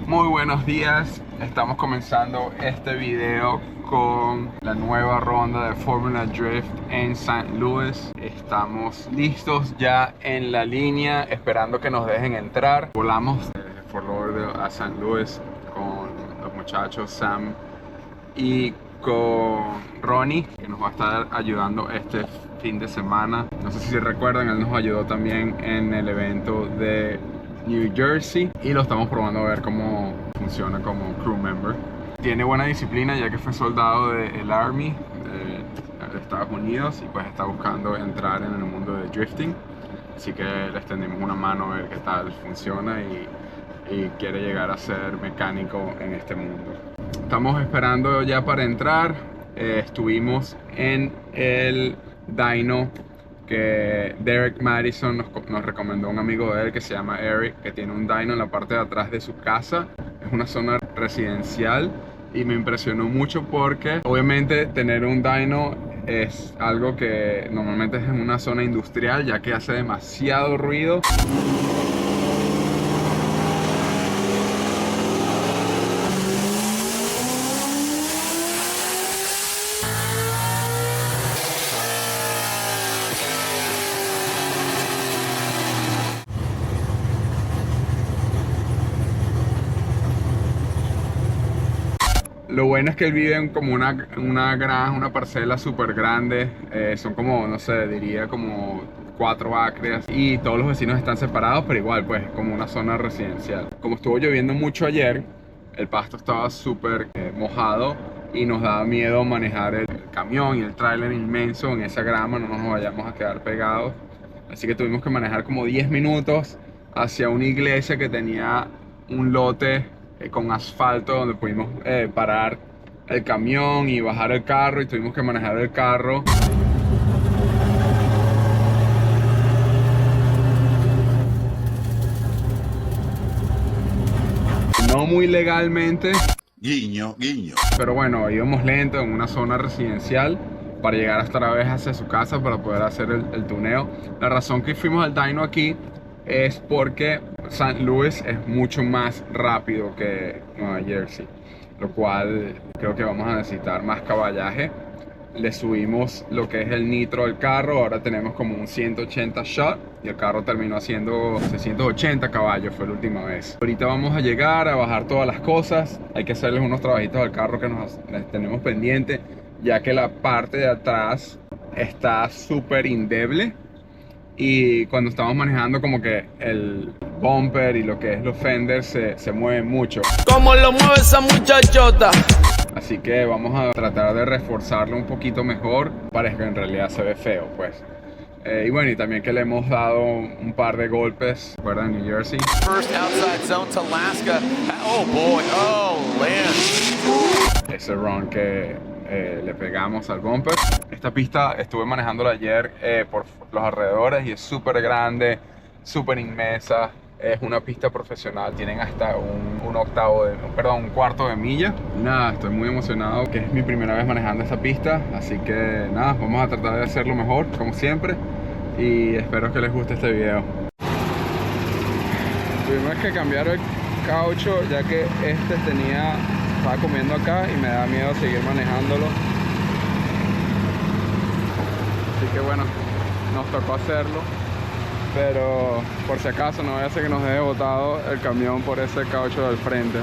Muy buenos días, estamos comenzando este video con la nueva ronda de Formula Drift en St. Louis. Estamos listos ya en la línea, esperando que nos dejen entrar. Volamos desde Fort Lauderdale a St. Louis con los muchachos Sam y con Ronnie, que nos va a estar ayudando este fin de semana. No sé si recuerdan, él nos ayudó también en el evento de New Jersey y lo estamos probando a ver cómo funciona como crew member. Tiene buena disciplina ya que fue soldado del Army de Estados Unidos y pues está buscando entrar en el mundo de drifting, así que le extendimos una mano a ver qué tal funciona y quiere llegar a ser mecánico en este mundo. Estamos esperando ya para entrar. Estuvimos en el dyno que Derek Madison nos recomendó, un amigo de él que se llama Eric, que tiene un dyno en la parte de atrás de su casa. Es una zona residencial y me impresionó mucho porque obviamente tener un dyno es algo que normalmente es en una zona industrial, ya que hace demasiado ruido. Lo bueno es que él vive en como una granja, una parcela súper grande. Son como, no sé, diría como 4 acres. Y todos los vecinos están separados, pero igual, pues, como una zona residencial. Como estuvo lloviendo mucho ayer, el pasto estaba súper mojado y nos daba miedo manejar el camión y el tráiler inmenso en esa grama. No nos vayamos a quedar pegados. Así que tuvimos que manejar como 10 minutos hacia una iglesia que tenía un lote con asfalto donde pudimos parar el camión y bajar el carro, y tuvimos que manejar el carro. No muy legalmente. Guiño, guiño. Pero bueno, íbamos lento en una zona residencial para llegar hasta la vez hacia su casa para poder hacer el tuneo. La razón que fuimos al dyno aquí es porque St. Louis es mucho más rápido que Nueva Jersey, lo cual creo que vamos a necesitar más caballaje. Le subimos lo que es el nitro al carro, ahora tenemos como un 180 shot y el carro terminó haciendo 680 caballos, fue la última vez. Ahorita vamos a llegar a bajar todas las cosas, hay que hacerles unos trabajitos al carro que les tenemos pendiente, ya que la parte de atrás está súper endeble. Y cuando estamos manejando, como que el bumper y lo que es los fenders se mueven mucho. ¿Cómo lo mueve esa muchachota? Así que vamos a tratar de reforzarlo un poquito mejor para que en realidad se ve feo, pues. Y bueno, y también que le hemos dado un par de golpes, ¿recuerdan? New Jersey. First outside zone to Alaska. Oh boy, oh Lance. Ese run que le pegamos al bumper. Esta pista estuve manejándola ayer por los alrededores y es súper grande, súper inmensa. Es una pista profesional, tienen hasta un cuarto de milla. Nada, estoy muy emocionado, que es mi primera vez manejando esta pista, así que nada, vamos a tratar de hacerlo mejor, como siempre, y espero que les guste este video. Tuvimos que cambiar el caucho, ya que estaba comiendo acá y me da miedo seguir manejándolo. Así que bueno, nos tocó hacerlo. Pero por si acaso no vaya a ser que nos deje botado el camión por ese caucho del frente.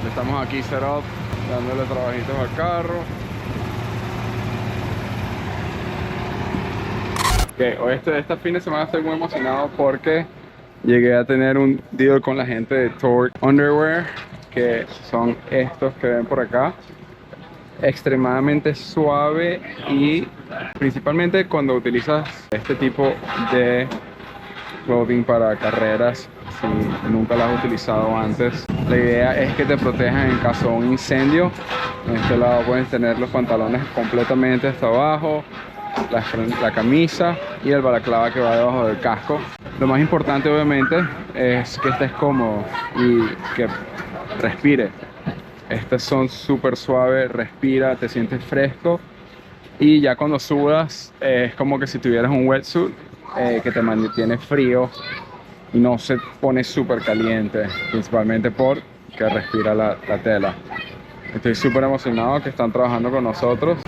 Estamos aquí set up, dándole trabajitos al carro. Este fin de semana estoy muy emocionado porque llegué a tener un deal con la gente de Torque Underwear, que son estos que ven por acá. Extremadamente suave y principalmente cuando utilizas este tipo de clothing para carreras, si nunca lo has utilizado antes, la idea es que te protejan en caso de un incendio. En este lado puedes tener los pantalones completamente hasta abajo, la camisa y el balaclava que va debajo del casco. Lo más importante obviamente es que estés cómodo y que respire. Estos son súper suaves, respira, te sientes fresco y ya cuando sudas es como que si tuvieras un wetsuit que te mantiene frío y no se pone súper caliente, principalmente porque respira la tela. Estoy súper emocionado que están trabajando con nosotros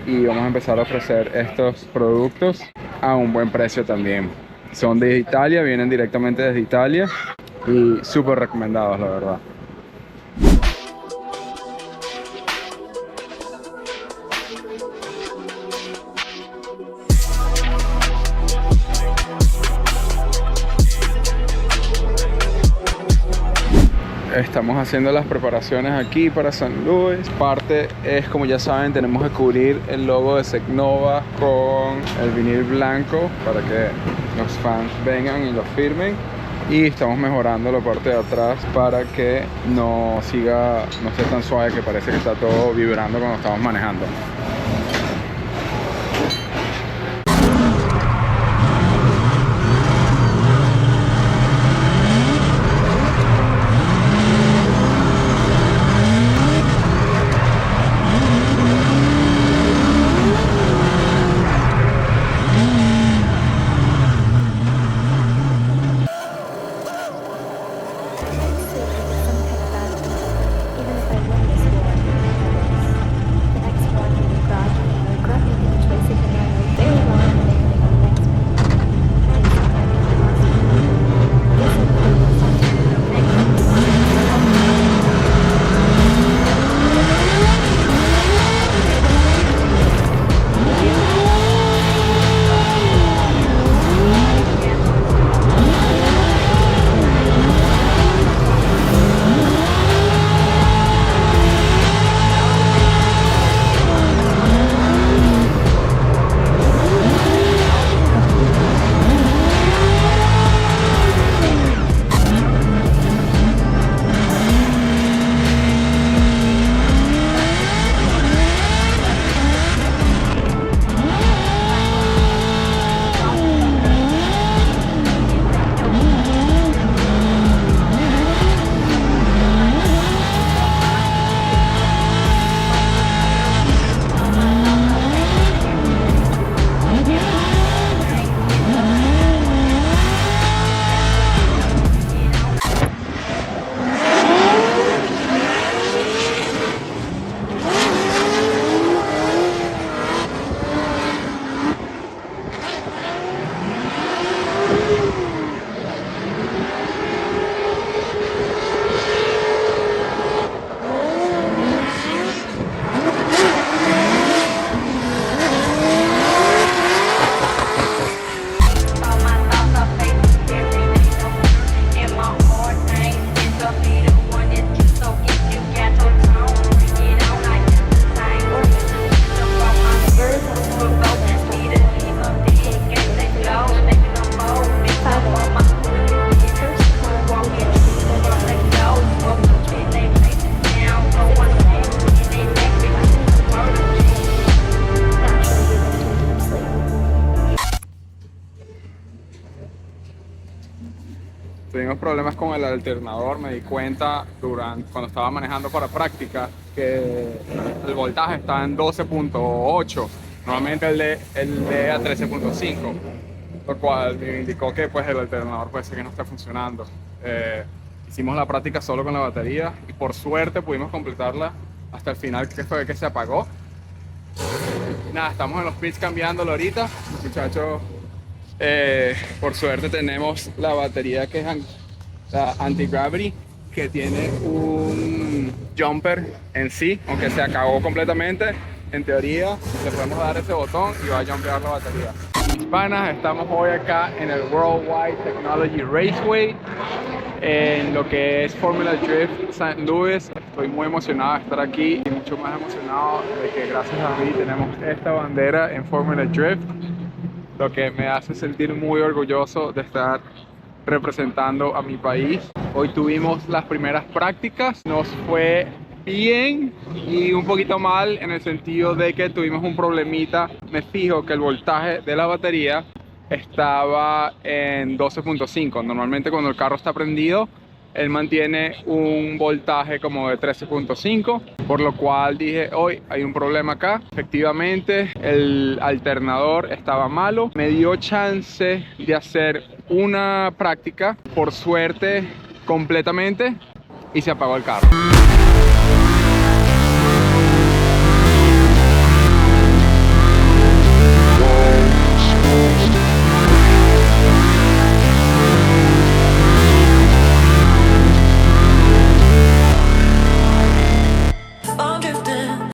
y vamos a empezar a ofrecer estos productos a un buen precio también. Son de Italia, vienen directamente desde Italia y súper recomendados, la verdad. Estamos haciendo las preparaciones aquí para St. Louis. Parte es, como ya saben, tenemos que cubrir el logo de Secnova con el vinil blanco para que los fans vengan y lo firmen. Y estamos mejorando la parte de atrás para que no esté tan suave, que parece que está todo vibrando cuando estamos manejando. Tuvimos problemas con el alternador. Me di cuenta cuando estaba manejando para práctica que el voltaje está en 12.8. Normalmente el de a 13.5, lo cual me indicó que pues el alternador puede ser que no esté funcionando. Hicimos la práctica solo con la batería y por suerte pudimos completarla hasta el final, que fue que se apagó. Y nada, estamos en los pits cambiándolo ahorita, muchachos. Por suerte tenemos la batería que es la anti-gravity, que tiene un jumper en sí, aunque se acabó completamente. En teoría le podemos dar ese botón y va a jumpear la batería. Hispanas, estamos hoy acá en el Worldwide Technology Raceway, en lo que es Formula Drift St. Louis. Estoy muy emocionado de estar aquí y mucho más emocionado de que gracias a mí tenemos esta bandera en Formula Drift, lo que me hace sentir muy orgulloso de estar representando a mi país. Hoy tuvimos las primeras prácticas, nos fue bien y un poquito mal en el sentido de que tuvimos un problemita. Me fijo que el voltaje de la batería estaba en 12.5. Normalmente cuando el carro está prendido, él mantiene un voltaje como de 13.5, por lo cual dije, hoy hay un problema acá. Efectivamente, el alternador estaba malo. Me dio chance de hacer una práctica, por suerte completamente, y se apagó el carro.